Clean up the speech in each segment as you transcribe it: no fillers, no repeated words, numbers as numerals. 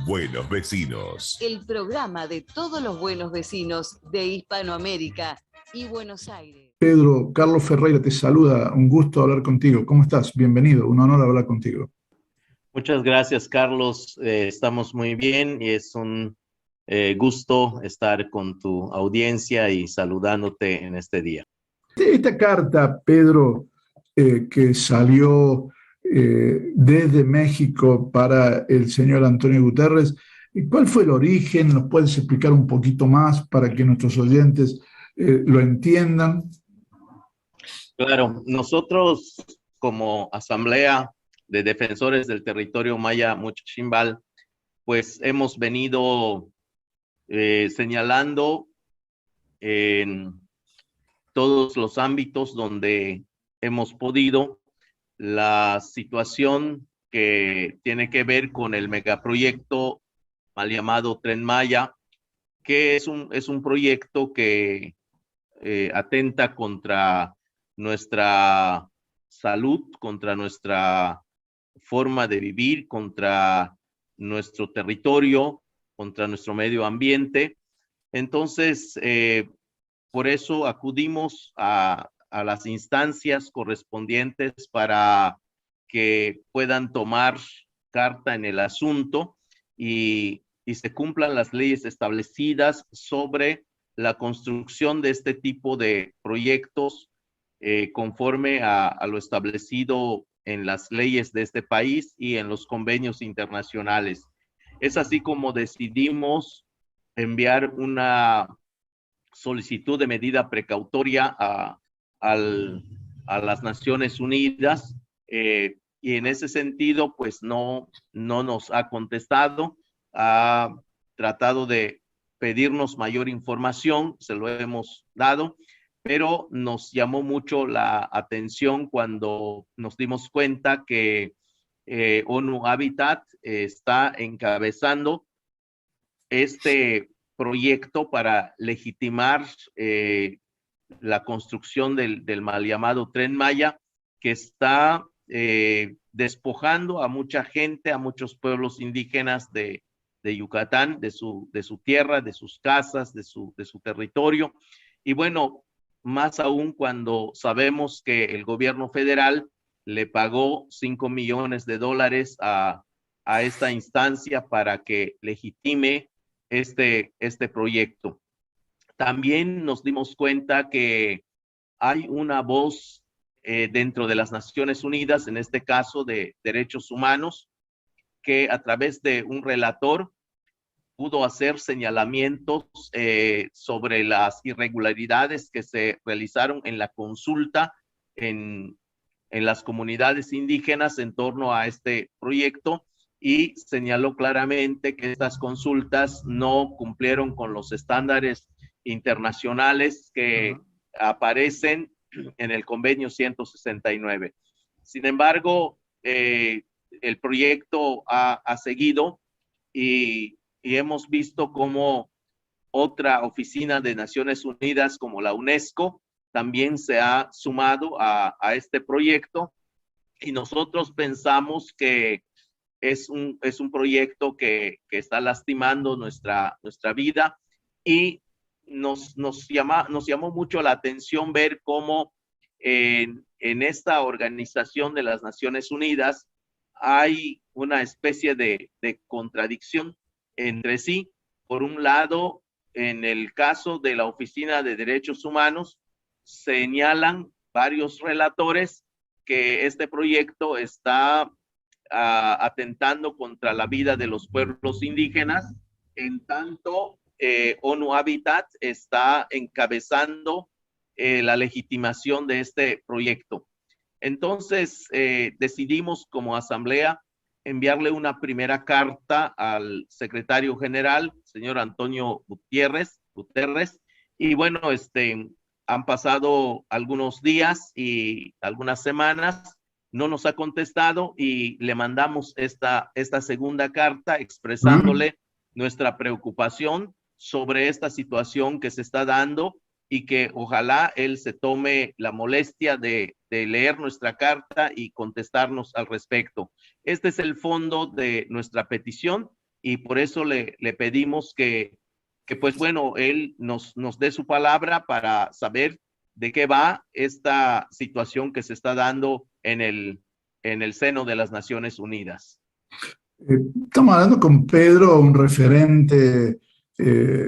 Buenos Vecinos. El programa de todos los buenos vecinos de Hispanoamérica y Buenos Aires. Pedro, Carlos Ferreira te saluda, un gusto hablar contigo. ¿Cómo estás? Bienvenido, un honor hablar contigo. Muchas gracias, Carlos. Estamos muy bien y es un gusto estar con tu audiencia y saludándote en este día. Esta carta, Pedro, que salió desde México para el señor Antonio Guterres, ¿cuál fue el origen? ¿Nos puedes explicar un poquito más para que nuestros oyentes lo entiendan? Claro, nosotros como Asamblea de Defensores del Territorio Maya Muchichimbal, pues hemos venido señalando en todos los ámbitos donde hemos podido la situación que tiene que ver con el megaproyecto mal llamado Tren Maya, que es un proyecto que atenta contra nuestra salud, contra nuestra forma de vivir, contra nuestro territorio, contra nuestro medio ambiente. Entonces, por eso acudimos a las instancias correspondientes para que puedan tomar carta en el asunto y se cumplan las leyes establecidas sobre la construcción de este tipo de proyectos conforme a lo establecido en las leyes de este país y en los convenios internacionales. Es así como decidimos enviar una solicitud de medida precautoria a las Naciones Unidas y en ese sentido pues no nos ha contestado, ha tratado de pedirnos mayor información, se lo hemos dado, pero nos llamó mucho la atención cuando nos dimos cuenta que ONU Habitat está encabezando este proyecto para legitimar la construcción del mal llamado Tren Maya, que está despojando a mucha gente, a muchos pueblos indígenas de Yucatán, de su tierra, de sus casas, de su territorio. Y bueno, más aún cuando sabemos que el gobierno federal le pagó $5 millones a esta instancia para que legitime este proyecto. También nos dimos cuenta que hay una voz dentro de las Naciones Unidas, en este caso de derechos humanos, que a través de un relator pudo hacer señalamientos sobre las irregularidades que se realizaron en la consulta en las comunidades indígenas en torno a este proyecto y señaló claramente que estas consultas no cumplieron con los estándares internacionales que aparecen en el convenio 169. Sin embargo, el proyecto ha seguido y hemos visto cómo otra oficina de Naciones Unidas como la UNESCO también se ha sumado a este proyecto y nosotros pensamos que es un proyecto que está lastimando nuestra vida y nos llamó mucho la atención ver cómo en esta organización de las Naciones Unidas hay una especie de contradicción entre sí. Por un lado, en el caso de la Oficina de Derechos Humanos, señalan varios relatores que este proyecto está atentando contra la vida de los pueblos indígenas, en tanto ONU Habitat está encabezando la legitimación de este proyecto. Entonces, decidimos como asamblea enviarle una primera carta al secretario general, señor Antonio Guterres, y bueno, han pasado algunos días y algunas semanas, no nos ha contestado y le mandamos esta segunda carta expresándole nuestra preocupación sobre esta situación que se está dando y que ojalá él se tome la molestia de leer nuestra carta y contestarnos al respecto. Este es el fondo de nuestra petición y por eso le pedimos que pues bueno, él nos dé su palabra para saber de qué va esta situación que se está dando en el seno de las Naciones Unidas. Estamos hablando con Pedro, un referente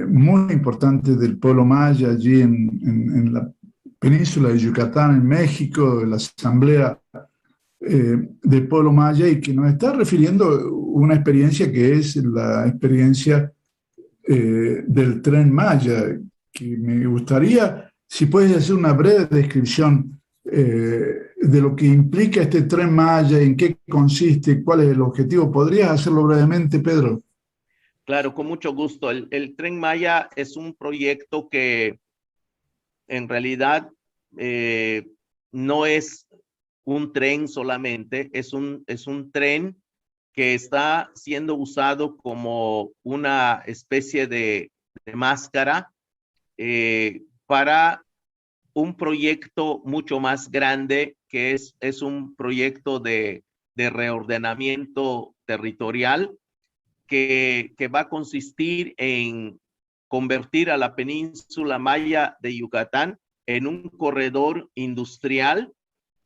muy importante del pueblo maya allí en la península de Yucatán, en México, en la Asamblea del pueblo maya, y que nos está refiriendo una experiencia que es la experiencia del Tren Maya, que me gustaría, si puedes hacer una breve descripción de lo que implica este Tren Maya, en qué consiste, cuál es el objetivo. ¿Podrías hacerlo brevemente, Pedro? Claro, con mucho gusto. El Tren Maya es un proyecto que en realidad no es un tren solamente, es un tren que está siendo usado como una especie de máscara para un proyecto mucho más grande, que es un proyecto de reordenamiento territorial que va a consistir en convertir a la península maya de Yucatán en un corredor industrial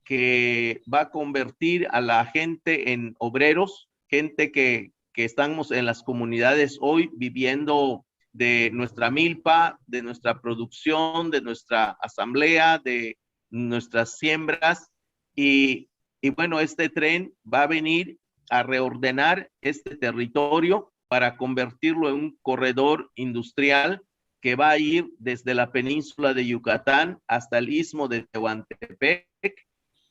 que va a convertir a la gente en obreros, gente que estamos en las comunidades hoy viviendo de nuestra milpa, de nuestra producción, de nuestra asamblea, de nuestras siembras. Y bueno, este tren va a venir a reordenar este territorio para convertirlo en un corredor industrial que va a ir desde la península de Yucatán hasta el istmo de Tehuantepec,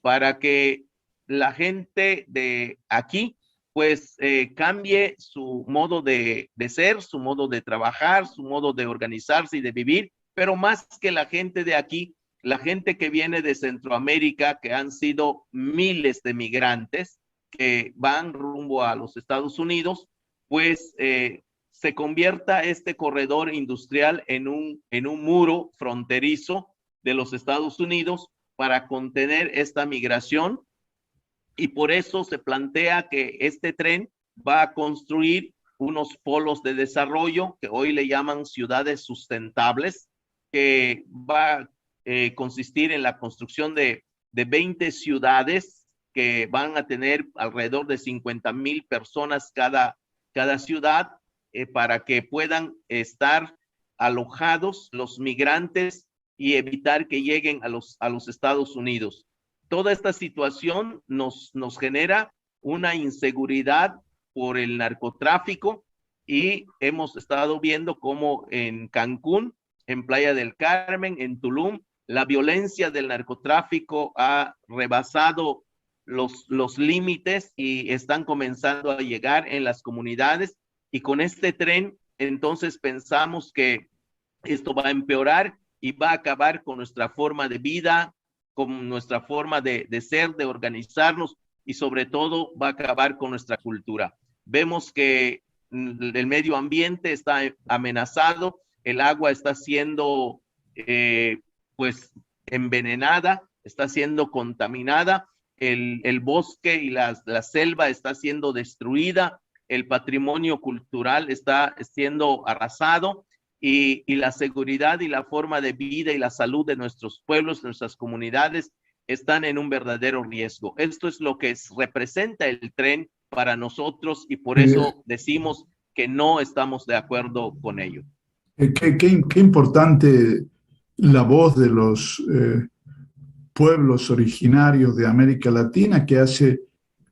para que la gente de aquí pues cambie su modo de ser, su modo de trabajar, su modo de organizarse y de vivir, pero más que la gente de aquí, la gente que viene de Centroamérica, que han sido miles de migrantes que van rumbo a los Estados Unidos, pues se convierta este corredor industrial en un muro fronterizo de los Estados Unidos para contener esta migración, y por eso se plantea que este tren va a construir unos polos de desarrollo que hoy le llaman ciudades sustentables, que va a consistir en la construcción de 20 ciudades que van a tener alrededor de 50,000 personas cada ciudad, para que puedan estar alojados los migrantes y evitar que lleguen a los Estados Unidos. Toda esta situación nos genera una inseguridad por el narcotráfico, y hemos estado viendo cómo en Cancún, en Playa del Carmen, en Tulum, la violencia del narcotráfico ha rebasado los límites y están comenzando a llegar en las comunidades, y con este tren entonces pensamos que esto va a empeorar y va a acabar con nuestra forma de vida, con nuestra forma de ser, de organizarnos, y sobre todo va a acabar con nuestra cultura. Vemos que el medio ambiente está amenazado, el agua está siendo pues envenenada, está siendo contaminada, el bosque y la selva está siendo destruida, el patrimonio cultural está siendo arrasado, y la seguridad y la forma de vida y la salud de nuestros pueblos, nuestras comunidades, están en un verdadero riesgo. Esto es lo que representa el tren para nosotros, y por eso decimos que no estamos de acuerdo con ello. Qué importante la voz de los pueblos originarios de América Latina, que hace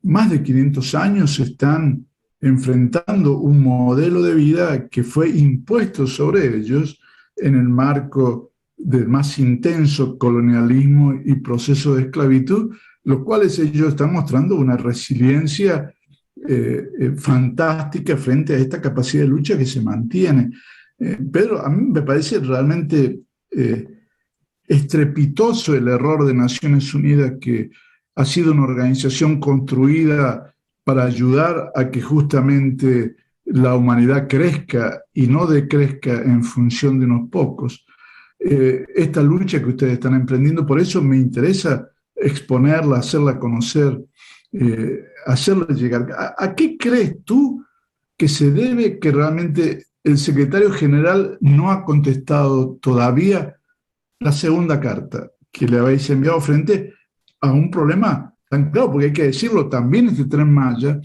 más de 500 años están enfrentando un modelo de vida que fue impuesto sobre ellos en el marco del más intenso colonialismo y proceso de esclavitud, los cuales ellos están mostrando una resiliencia fantástica frente a esta capacidad de lucha que se mantiene. Pedro, a mí me parece realmente estrepitoso el error de Naciones Unidas, que ha sido una organización construida para ayudar a que justamente la humanidad crezca y no decrezca en función de unos pocos. Esta lucha que ustedes están emprendiendo, por eso me interesa exponerla, hacerla conocer, hacerla llegar. ¿A qué crees tú que se debe que realmente el secretario general no ha contestado todavía la segunda carta que le habéis enviado frente a un problema tan claro, porque hay que decirlo, también este Tren Maya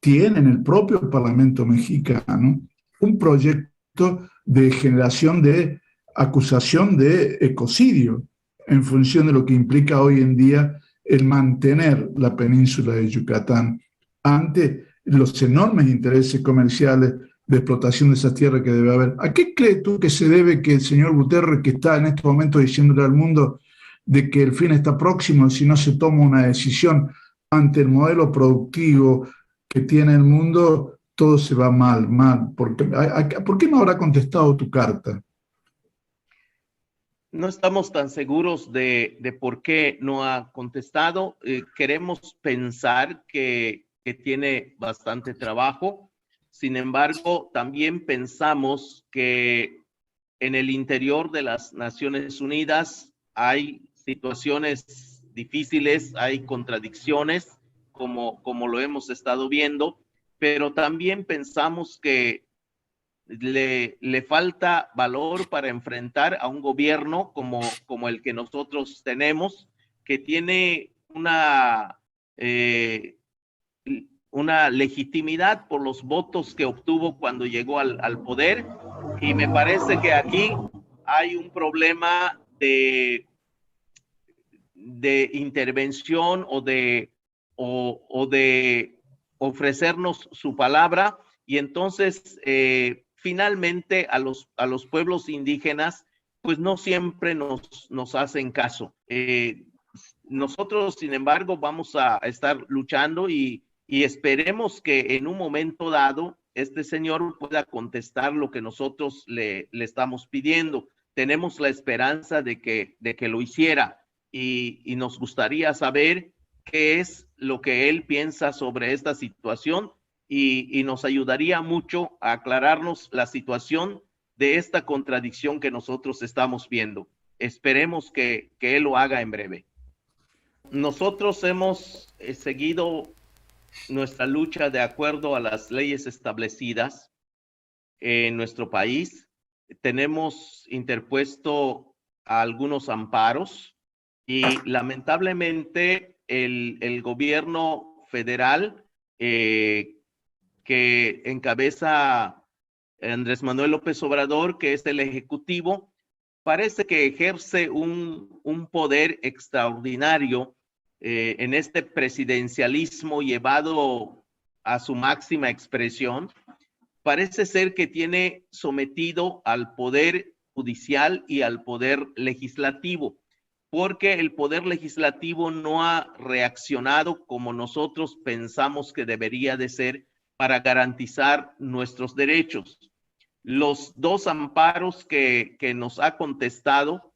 tiene en el propio Parlamento mexicano un proyecto de generación de acusación de ecocidio en función de lo que implica hoy en día el mantener la península de Yucatán ante los enormes intereses comerciales de explotación de esa tierra que debe haber. ¿A qué crees tú que se debe que el señor Guterres, que está en este momento diciéndole al mundo de que el fin está próximo si no se toma una decisión ante el modelo productivo que tiene el mundo, todo se va mal, mal? ¿Por qué no habrá contestado tu carta? No estamos tan seguros de por qué no ha contestado. Queremos pensar que tiene bastante trabajo. Sin embargo, también pensamos que en el interior de las Naciones Unidas hay situaciones difíciles, hay contradicciones, como lo hemos estado viendo, pero también pensamos que le falta valor para enfrentar a un gobierno como el que nosotros tenemos, que tiene una legitimidad por los votos que obtuvo cuando llegó al poder, y me parece que aquí hay un problema de intervención o de ofrecernos su palabra, y entonces finalmente a los pueblos indígenas pues no siempre nos hacen caso. Nosotros, sin embargo, vamos a estar luchando y esperemos que en un momento dado este señor pueda contestar lo que nosotros le estamos pidiendo. Tenemos la esperanza de que lo hiciera, y nos gustaría saber qué es lo que él piensa sobre esta situación, y nos ayudaría mucho a aclararnos la situación de esta contradicción que nosotros estamos viendo. Esperemos que él lo haga en breve. Nosotros hemos seguido nuestra lucha de acuerdo a las leyes establecidas en nuestro país. Tenemos interpuesto algunos amparos y lamentablemente el gobierno federal que encabeza Andrés Manuel López Obrador, que es el ejecutivo, parece que ejerce un poder extraordinario en este presidencialismo llevado a su máxima expresión. Parece ser que tiene sometido al poder judicial y al poder legislativo, porque el poder legislativo no ha reaccionado como nosotros pensamos que debería de ser para garantizar nuestros derechos. Los dos amparos que nos ha contestado,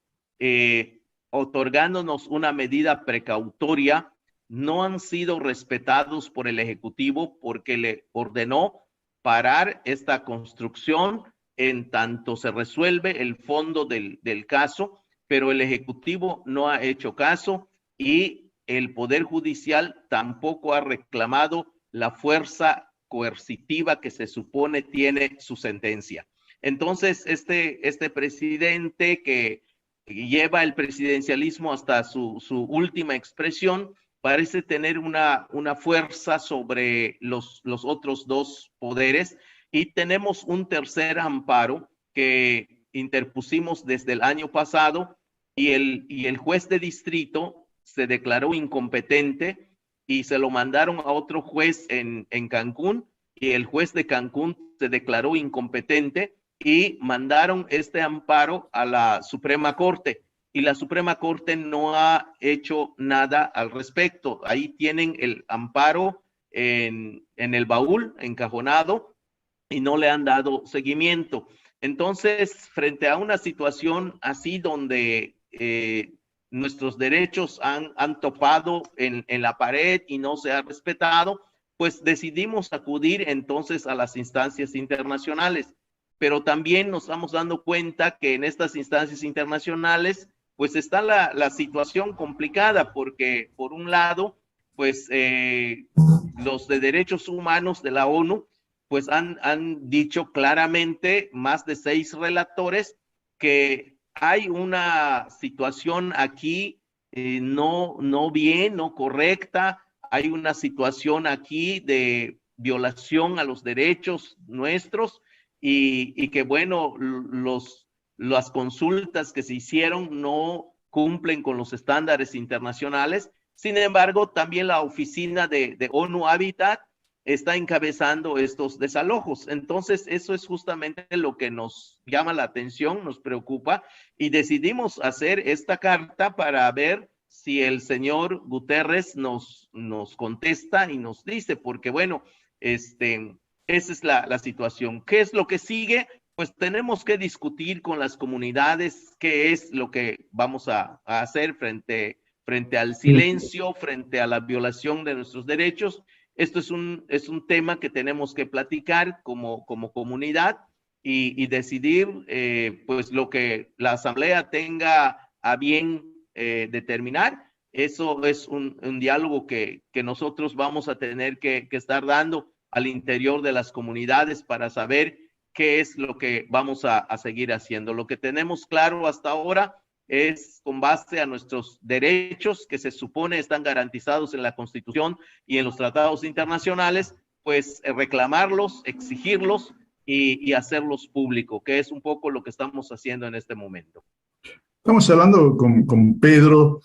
otorgándonos una medida precautoria, no han sido respetados por el Ejecutivo, porque le ordenó parar esta construcción en tanto se resuelve el fondo del caso, pero el Ejecutivo no ha hecho caso y el Poder Judicial tampoco ha reclamado la fuerza coercitiva que se supone tiene su sentencia. Entonces, este presidente que lleva el presidencialismo hasta su última expresión, parece tener una fuerza sobre los otros dos poderes, y tenemos un tercer amparo que interpusimos desde el año pasado, y el juez de distrito se declaró incompetente y se lo mandaron a otro juez en Cancún, y el juez de Cancún se declaró incompetente y mandaron este amparo a la Suprema Corte, y la Suprema Corte no ha hecho nada al respecto. Ahí tienen el amparo en el baúl, encajonado, y no le han dado seguimiento. Entonces, frente a una situación así donde nuestros derechos han topado en la pared y no se ha respetado, pues decidimos acudir entonces a las instancias internacionales. Pero también nos estamos dando cuenta que en estas instancias internacionales pues está la situación complicada, porque por un lado, pues los de derechos humanos de la ONU pues han dicho claramente más de 6 relatores que hay una situación aquí no bien, no correcta, hay una situación aquí de violación a los derechos nuestros y que bueno, las consultas que se hicieron no cumplen con los estándares internacionales. Sin embargo, también la oficina de ONU Habitat está encabezando estos desalojos. Entonces, eso es justamente lo que nos llama la atención, nos preocupa, y decidimos hacer esta carta para ver si el señor Guterres nos contesta y nos dice, porque bueno, esa es la situación. ¿Qué es lo que sigue? Pues tenemos que discutir con las comunidades qué es lo que vamos a hacer frente al silencio, frente a la violación de nuestros derechos. Esto es un tema que tenemos que platicar como comunidad y decidir pues lo que la Asamblea tenga a bien determinar. Eso es un diálogo que nosotros vamos a tener que estar dando al interior de las comunidades para saber qué es lo que vamos a seguir haciendo. Lo que tenemos claro hasta ahora es con base a nuestros derechos que se supone están garantizados en la Constitución y en los tratados internacionales, pues reclamarlos, exigirlos y hacerlos público, que es un poco lo que estamos haciendo en este momento. Estamos hablando con Pedro,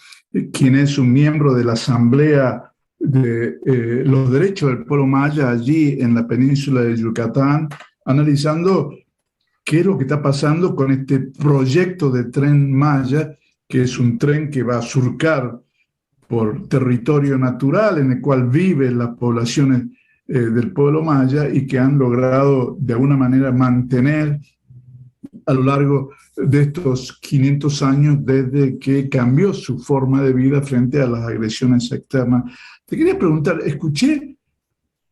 quien es un miembro de la Asamblea de los Derechos del Pueblo Maya allí en la península de Yucatán, analizando qué es lo que está pasando con este proyecto de Tren Maya, que es un tren que va a surcar por territorio natural en el cual viven las poblaciones del pueblo maya y que han logrado de alguna manera mantener a lo largo de estos 500 años desde que cambió su forma de vida frente a las agresiones externas. Te quería preguntar, escuché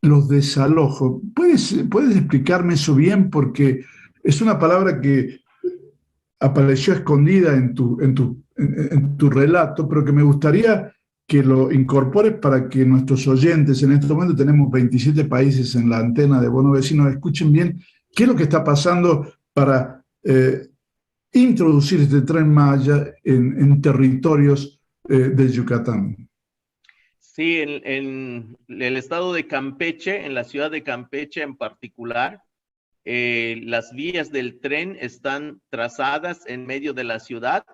los desalojos. ¿Puedes explicarme eso bien? Porque es una palabra que apareció escondida en tu relato, pero que me gustaría que lo incorpores para que nuestros oyentes, en este momento tenemos 27 países en la antena de Buenos Vecinos, escuchen bien qué es lo que está pasando para introducir este Tren Maya en territorios de Yucatán. Sí, en el estado de Campeche, en la ciudad de Campeche en particular, las vías del tren están trazadas en medio de la ciudad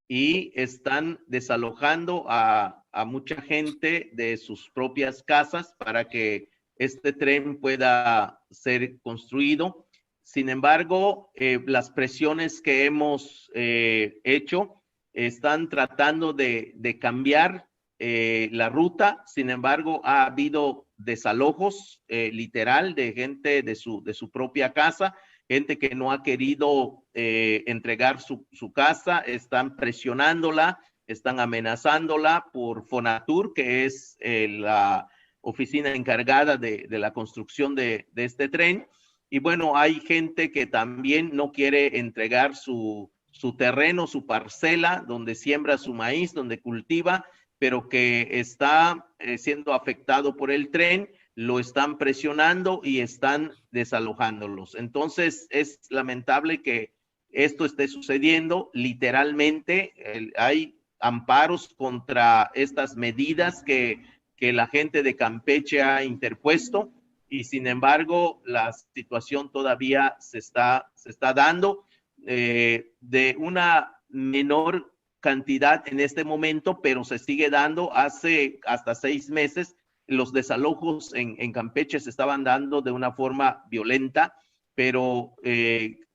y están desalojando a mucha gente de sus propias casas para que este tren pueda ser construido. Sin embargo, las presiones que hemos hecho están tratando de cambiar la ruta. Sin embargo, ha habido desalojos literal de gente de su propia casa, gente que no ha querido entregar su casa, están presionándola, están amenazándola por Fonatur, que es la oficina encargada de la construcción de este tren. Y bueno, hay gente que también no quiere entregar su terreno, su parcela, donde siembra su maíz, donde cultiva, pero que está siendo afectado por el tren, lo están presionando y están desalojándolos. Entonces, es lamentable que esto esté sucediendo. Literalmente, hay amparos contra estas medidas que la gente de Campeche ha interpuesto y, sin embargo, la situación todavía se está dando de una menor cantidad en este momento, pero se sigue dando. Hace hasta 6 meses los desalojos en Campeche se estaban dando de una forma violenta, pero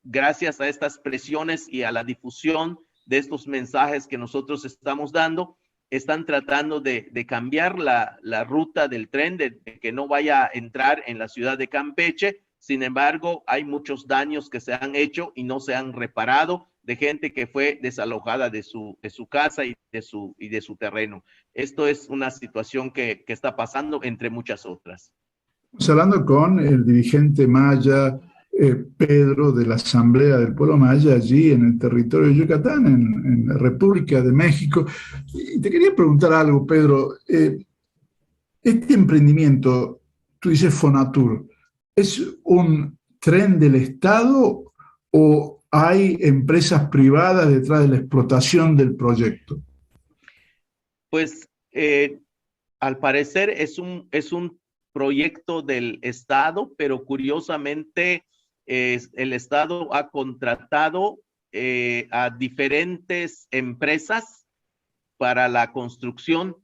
gracias a estas presiones y a la difusión de estos mensajes que nosotros estamos dando, están tratando de cambiar la ruta del tren, de que no vaya a entrar en la ciudad de Campeche. Sin embargo, hay muchos daños que se han hecho y no se han reparado, de gente que fue desalojada de su casa y de su terreno. Esto es una situación que está pasando entre muchas otras. Estamos hablando con el dirigente maya, Pedro, de la Asamblea del Pueblo Maya, allí en el territorio de Yucatán, en la República de México. Y te quería preguntar algo, Pedro. Este emprendimiento, tú dices Fonatur, ¿Es un tren del Estado o hay empresas privadas detrás de la explotación del proyecto? Pues al parecer es un proyecto del Estado, pero curiosamente el Estado ha contratado a diferentes empresas para la construcción,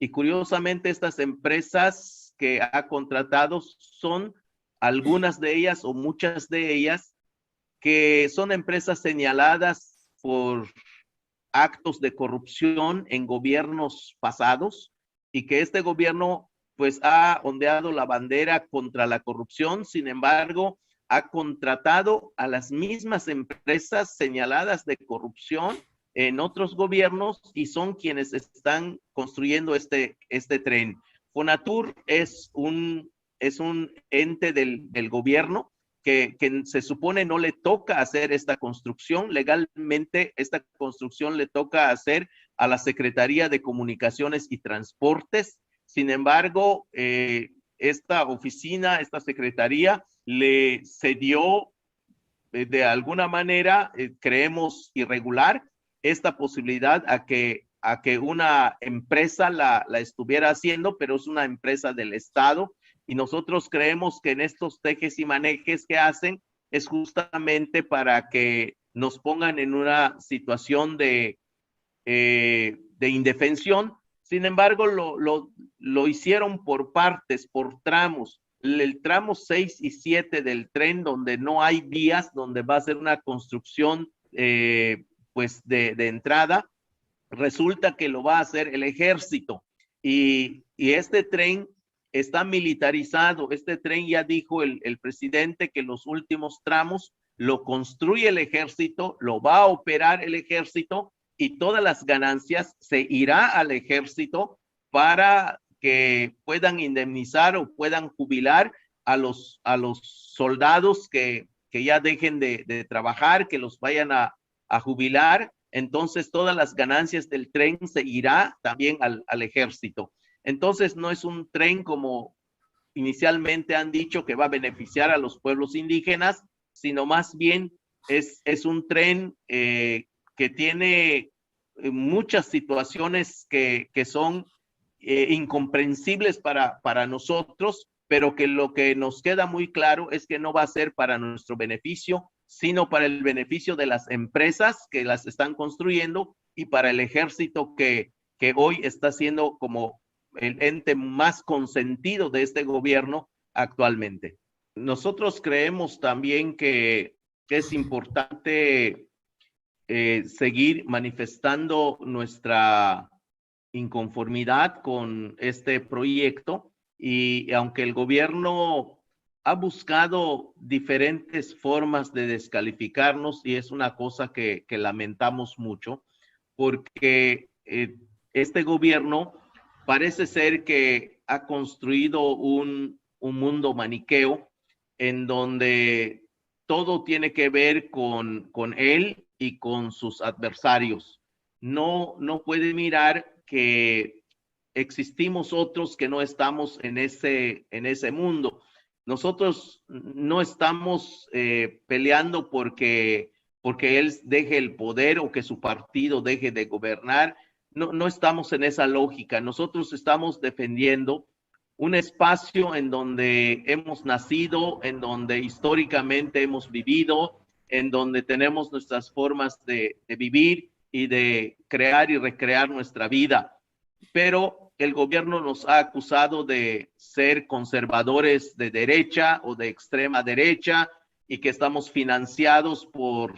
y curiosamente estas empresas que ha contratado son algunas de ellas o muchas de ellas que son empresas señaladas por actos de corrupción en gobiernos pasados, y que este gobierno pues ha ondeado la bandera contra la corrupción. Sin embargo, ha contratado a las mismas empresas señaladas de corrupción en otros gobiernos, y son quienes están construyendo este tren. Fonatur es un ente del gobierno que se supone no le toca hacer esta construcción. Legalmente, esta construcción le toca hacer a la Secretaría de Comunicaciones y Transportes. Sin embargo, esta oficina, esta secretaría, le cedió de alguna manera, creemos irregular, esta posibilidad a que una empresa la estuviera haciendo, pero es una empresa del Estado. Y nosotros creemos que en estos tejes y manejes que hacen es justamente para que nos pongan en una situación de indefensión. Sin embargo, lo hicieron por partes, por tramos. El tramo 6 y 7 del tren, donde no hay vías, donde va a ser una construcción pues de entrada, resulta que lo va a hacer el ejército. Y este tren está militarizado. Este tren, ya dijo el presidente, que los últimos tramos lo construye el ejército, lo va a operar el ejército, y todas las ganancias se irá al ejército para que puedan indemnizar o puedan jubilar a los soldados que ya dejen de trabajar, que los vayan a jubilar. Entonces todas las ganancias del tren se irá también al ejército. Entonces no es un tren como inicialmente han dicho, que va a beneficiar a los pueblos indígenas, sino más bien es un tren que tiene muchas situaciones que son incomprensibles para nosotros, pero que lo que nos queda muy claro es que no va a ser para nuestro beneficio, sino para el beneficio de las empresas que las están construyendo, y para el ejército que hoy está siendo como el ente más consentido de este gobierno actualmente. Nosotros creemos también que es importante seguir manifestando nuestra inconformidad con este proyecto, y aunque el gobierno ha buscado diferentes formas de descalificarnos, y es una cosa que lamentamos mucho, porque este gobierno parece ser que ha construido un mundo maniqueo en donde todo tiene que ver con él y con sus adversarios. No puede mirar que existimos otros que no estamos en ese mundo. Nosotros no estamos peleando porque él deje el poder o que su partido deje de gobernar. No estamos en esa lógica. Nosotros estamos defendiendo un espacio en donde hemos nacido, en donde históricamente hemos vivido, en donde tenemos nuestras formas de vivir y de crear y recrear nuestra vida. Pero el gobierno nos ha acusado de ser conservadores de derecha o de extrema derecha, y que estamos financiados por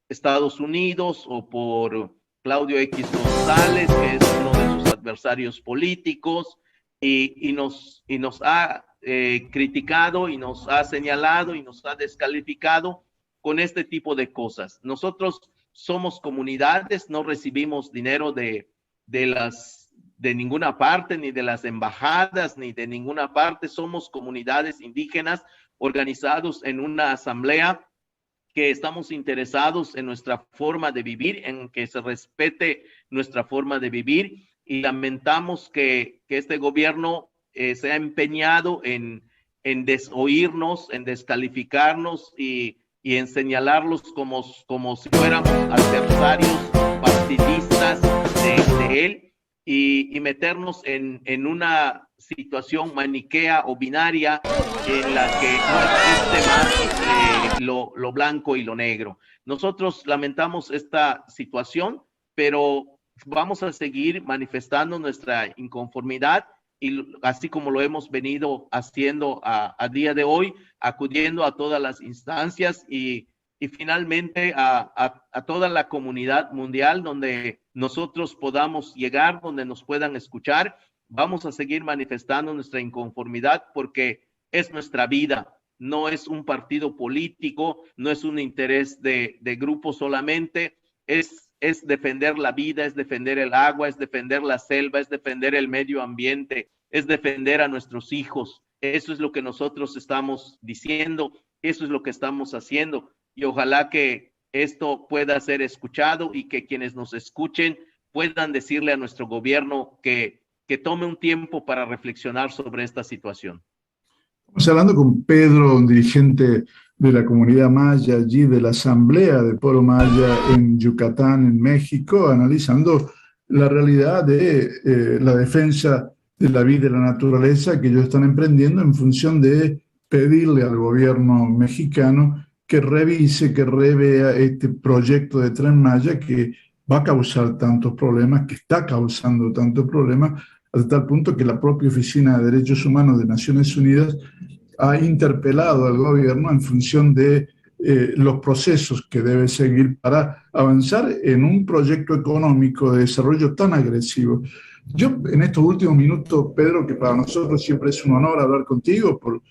Estados Unidos o por Claudio X González, que es uno de sus adversarios políticos, y nos ha criticado y nos ha señalado y nos ha descalificado con este tipo de cosas. Nosotros somos comunidades, no recibimos dinero de ninguna parte, ni de las embajadas, ni de ninguna parte. Somos comunidades indígenas organizados en una asamblea que estamos interesados en nuestra forma de vivir, en que se respete nuestra forma de vivir, y lamentamos que este gobierno se ha empeñado en en desoírnos, en descalificarnos y en señalarlos como si fuéramos adversarios partidistas de él y meternos en una situación maniquea o binaria en la que no existe más lo blanco y lo negro. Nosotros lamentamos esta situación, pero vamos a seguir manifestando nuestra inconformidad y así como lo hemos venido haciendo a día de hoy, acudiendo a todas las instancias y finalmente a toda la comunidad mundial donde nosotros podamos llegar, donde nos puedan escuchar. Vamos a seguir manifestando nuestra inconformidad porque es nuestra vida, no es un partido político, no es un interés de grupo solamente, es defender la vida, es defender el agua, es defender la selva, es defender el medio ambiente, es defender a nuestros hijos. Eso es lo que nosotros estamos diciendo, eso es lo que estamos haciendo y ojalá que esto pueda ser escuchado y que quienes nos escuchen puedan decirle a nuestro gobierno que tome un tiempo para reflexionar sobre esta situación. Estamos hablando con Pedro, un dirigente de la comunidad maya allí, de la Asamblea del Pueblo Maya en Yucatán, en México, analizando la realidad de la defensa de la vida y la naturaleza que ellos están emprendiendo en función de pedirle al gobierno mexicano que revise, que revea este proyecto de Tren Maya que va a causar tantos problemas, que está causando tantos problemas, hasta tal punto que la propia Oficina de Derechos Humanos de Naciones Unidas ha interpelado al gobierno en función de los procesos que debe seguir para avanzar en un proyecto económico de desarrollo tan agresivo. Yo en estos últimos minutos, Pedro, que para nosotros siempre es un honor hablar contigo por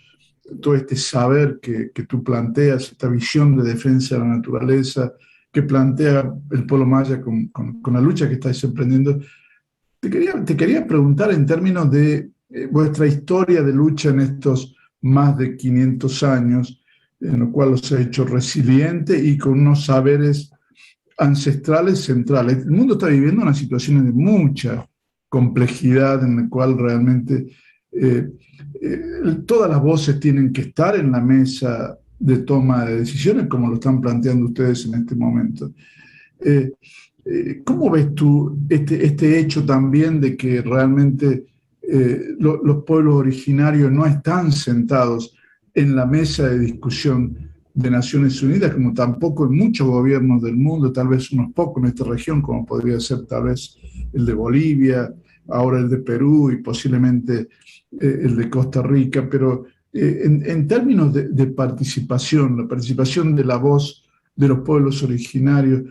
todo este saber que tú planteas, esta visión de defensa de la naturaleza que plantea el pueblo maya con la lucha que estáis emprendiendo. Te quería preguntar en términos de vuestra historia de lucha en estos más de 500 años, en lo cual os ha hecho resiliente y con unos saberes ancestrales centrales. El mundo está viviendo una situación de mucha complejidad en la cual realmente todas las voces tienen que estar en la mesa de toma de decisiones, como lo están planteando ustedes en este momento. ¿Cómo ves tú este hecho también de que realmente los pueblos originarios no están sentados en la mesa de discusión de Naciones Unidas, como tampoco en muchos gobiernos del mundo, tal vez unos pocos en esta región, como podría ser tal vez el de Bolivia, ahora el de Perú y posiblemente el de Costa Rica, pero en términos de participación, la participación de la voz de los pueblos originarios,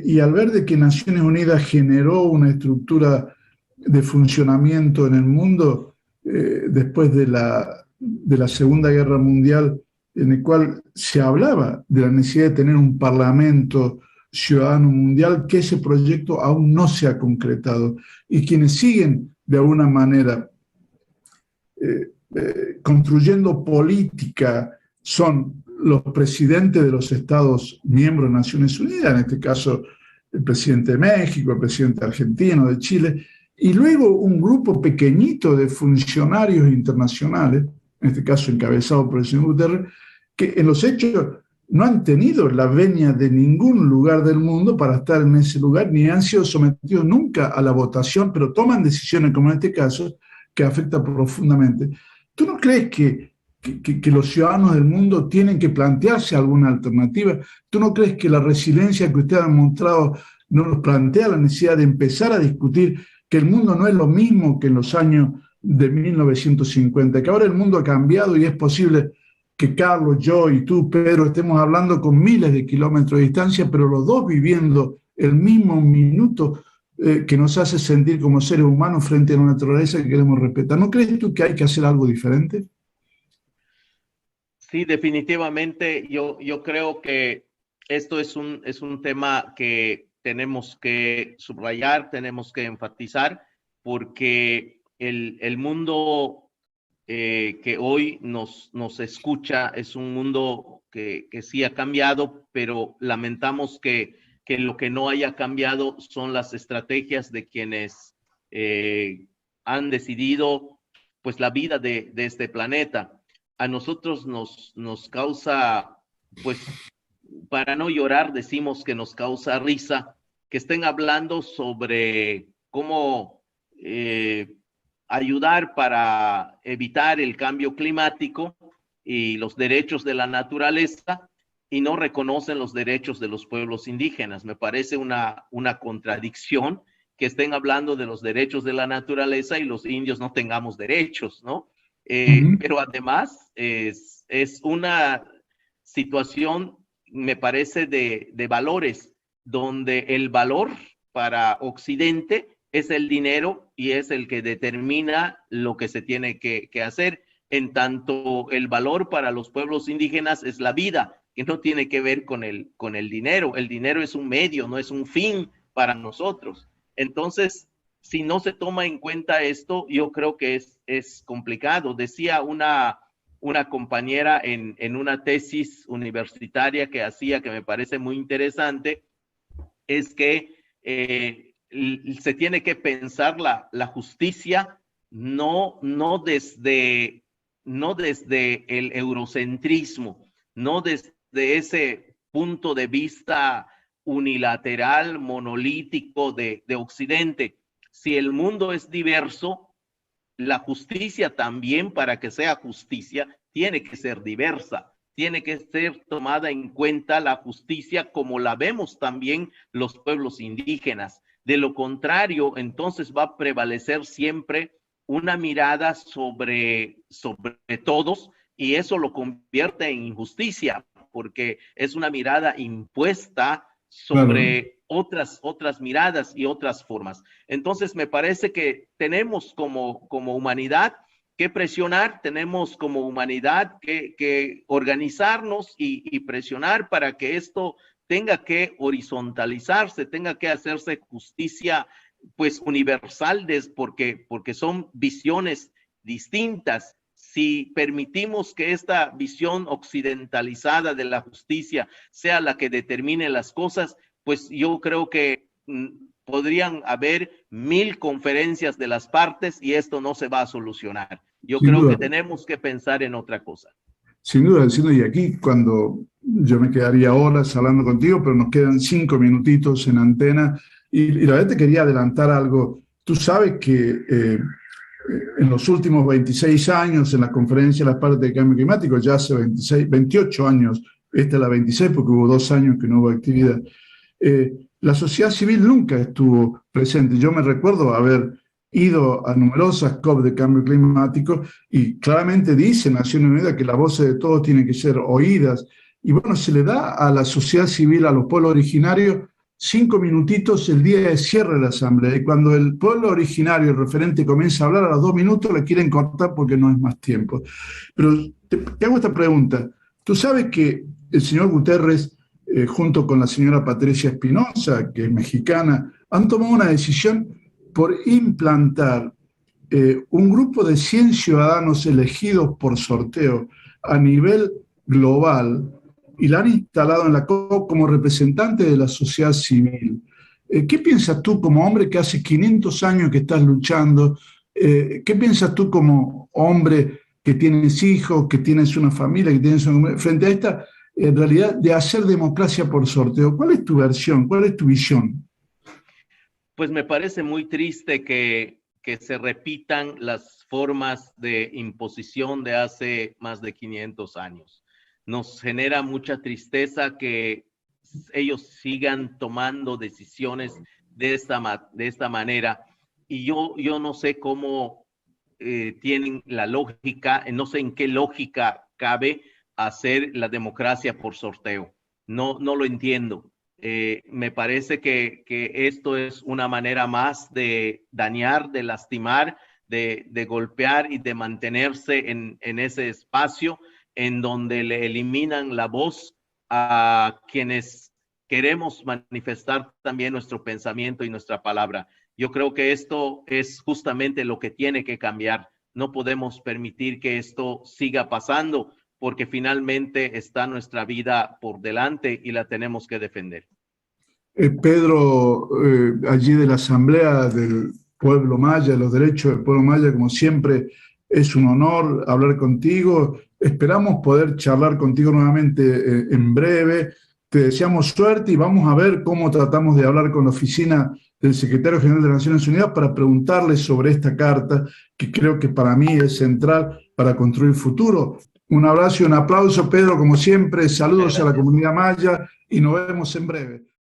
y al ver de que Naciones Unidas generó una estructura de funcionamiento en el mundo después de la Segunda Guerra Mundial, en el cual se hablaba de la necesidad de tener un parlamento ciudadano mundial, que ese proyecto aún no se ha concretado. Y quienes siguen de alguna manera construyendo política son los presidentes de los Estados miembros de Naciones Unidas, en este caso el presidente de México, el presidente argentino, de Chile, y luego un grupo pequeñito de funcionarios internacionales, en este caso encabezado por el señor Guterres, que en los hechos no han tenido la venia de ningún lugar del mundo para estar en ese lugar, ni han sido sometidos nunca a la votación, pero toman decisiones, como en este caso, que afectan profundamente. ¿Tú no crees que los ciudadanos del mundo tienen que plantearse alguna alternativa? ¿Tú no crees que la resiliencia que ustedes han mostrado no nos plantea la necesidad de empezar a discutir que el mundo no es lo mismo que en los años de 1950, que ahora el mundo ha cambiado y es posible que Carlos, yo y tú, Pedro, estemos hablando con miles de kilómetros de distancia, pero los dos viviendo el mismo minuto que nos hace sentir como seres humanos frente a la naturaleza que queremos respetar? ¿No crees tú que hay que hacer algo diferente? Sí, definitivamente. Yo creo que esto es un tema que tenemos que subrayar, tenemos que enfatizar, porque el mundo que hoy nos escucha es un mundo que sí ha cambiado, pero lamentamos que lo que no haya cambiado son las estrategias de quienes han decidido pues la vida de este planeta. a nosotros nos causa, pues, para no llorar, decimos que nos causa risa, que estén hablando sobre cómo ayudar para evitar el cambio climático y los derechos de la naturaleza, y no reconocen los derechos de los pueblos indígenas. Me parece una contradicción que estén hablando de los derechos de la naturaleza y los indios no tengamos derechos, ¿no? Pero además es una situación, me parece, de valores, donde el valor para Occidente es el dinero y es el que determina lo que se tiene que hacer, en tanto el valor para los pueblos indígenas es la vida, que no tiene que ver con el dinero. El dinero es un medio, no es un fin para nosotros. Entonces, si no se toma en cuenta esto, yo creo que es complicado. Decía una compañera en una tesis universitaria que hacía, que me parece muy interesante, es que se tiene que pensar la justicia no desde el eurocentrismo, no desde ese punto de vista unilateral, monolítico de Occidente. Si el mundo es diverso, la justicia también, para que sea justicia, tiene que ser diversa, tiene que ser tomada en cuenta la justicia como la vemos también los pueblos indígenas. De lo contrario, entonces va a prevalecer siempre una mirada sobre todos, y eso lo convierte en injusticia, porque es una mirada impuesta sobre otras miradas y otras formas. Entonces, me parece que tenemos como humanidad que presionar, tenemos como humanidad que organizarnos y presionar para que esto tenga que horizontalizarse, tenga que hacerse justicia, pues, universal, porque son visiones distintas. Si permitimos que esta visión occidentalizada de la justicia sea la que determine las cosas, pues yo creo que podrían haber 1000 conferencias de las partes y esto no se va a solucionar. Yo creo que tenemos que pensar en otra cosa. Sin duda, y aquí cuando yo me quedaría horas hablando contigo, pero nos quedan 5 minutitos en antena, y la verdad te quería adelantar algo. Tú sabes que en los últimos 26 años, en la conferencia de las partes de cambio climático, ya hace 28 años, esta es la 26 porque hubo 2 años que no hubo actividad, la sociedad civil nunca estuvo presente. Yo me recuerdo haber ido a numerosas COP de cambio climático y claramente dice Naciones Unidas que las voces de todos tienen que ser oídas. Y bueno, se le da a la sociedad civil, a los pueblos originarios, 5 minutitos el día de cierre de la asamblea. Y cuando el pueblo originario, el referente, comienza a hablar, a los 2 minutos le quieren cortar porque no es más tiempo. Pero te hago esta pregunta. Tú sabes que el señor Guterres, junto con la señora Patricia Espinosa, que es mexicana, han tomado una decisión por implantar un grupo de 100 ciudadanos elegidos por sorteo a nivel global y la han instalado en la COP como representante de la sociedad civil. ¿Qué piensas tú como hombre que hace 500 años que estás luchando? ¿Qué piensas tú como hombre que tienes hijos, que tienes una familia, que tienes frente a esta realidad de hacer democracia por sorteo? ¿Cuál es tu versión? ¿Cuál es tu visión? Pues me parece muy triste que se repitan las formas de imposición de hace más de 500 años. Nos genera mucha tristeza que ellos sigan tomando decisiones de esta manera. Y yo no sé cómo tienen la lógica, no sé en qué lógica cabe hacer la democracia por sorteo. No lo entiendo. Me parece que esto es una manera más de dañar, de lastimar, de golpear y de mantenerse en ese espacio en donde le eliminan la voz a quienes queremos manifestar también nuestro pensamiento y nuestra palabra. Yo creo que esto es justamente lo que tiene que cambiar. No podemos permitir que esto siga pasando, porque finalmente está nuestra vida por delante y la tenemos que defender. Pedro, allí de la Asamblea del Pueblo Maya, de los derechos del pueblo maya, como siempre, es un honor hablar contigo esperamos poder charlar contigo nuevamente en breve. Te deseamos suerte y vamos a ver cómo tratamos de hablar con la oficina del Secretario General de las Naciones Unidas para preguntarle sobre esta carta, que creo que para mí es central para construir futuro. Un abrazo y un aplauso, Pedro, como siempre. Saludos a la comunidad maya y nos vemos en breve.